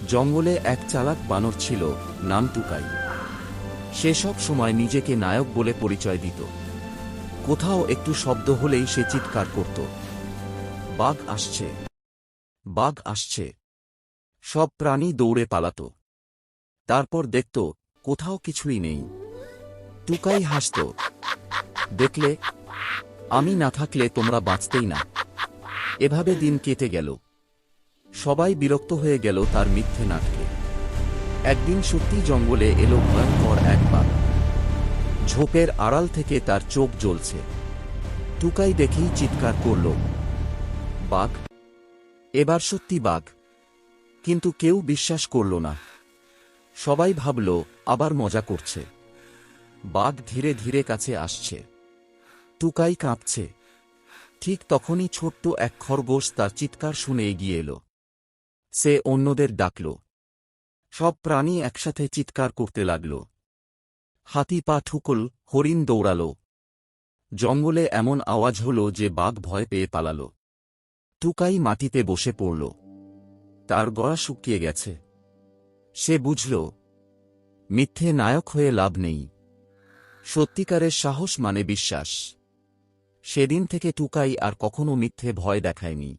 জঙ্গলে এক চালাক বানর ছিল, নাম টুকাই। সে সব সময় নিজেকে নায়ক বলে পরিচয় দিত। কোথাও একটু শব্দ হলেই সে চিৎকার করত, বাঘ আসছে, বাঘ আসছে। সব প্রাণী দৌড়ে পালাত। তারপর দেখত কোথাও কিছুই নেই। টুকাই হাসত, দেখলে, আমি না থাকলে তোমরা বাঁচতেই না। এভাবে দিন কেটে গেল। সবাই বিরক্ত হয়ে গেল তার মিথ্যে নাটকে। একদিন সত্যি জঙ্গলে এলো ভয়ঙ্কর এক বাঘ। ঝোপের আড়াল থেকে তার চোখ জ্বলছে। টুকাই দেখেই চিৎকার করল, বাঘ! এবার সত্যি বাঘ। কিন্তু কেউ বিশ্বাস করল না। সবাই ভাবল আবার মজা করছে। বাঘ ধীরে ধীরে কাছে আসছে। টুকাই কাঁপছে। ঠিক তখনই ছোট্ট এক খরগোশ তার চিৎকার শুনে এগিয়ে এলো। সে অন্যদের ডাকল। সব প্রাণী একসাথে চিৎকার করতে লাগল। হাতি পা ঠুকল, হরিণ দৌড়াল। জঙ্গলে এমন আওয়াজ হল যে বাঘ ভয় পেয়ে পালাল। টুকাই মাটিতে বসে পড়ল। তার গলা শুকিয়ে গেছে। সে বুঝল, মিথ্যে নায়ক হয়ে লাভ নেই। সত্যিকারের সাহস মানে বিশ্বাস। সেদিন থেকে টুকাই আর কখনো মিথ্যে ভয় দেখায়নি।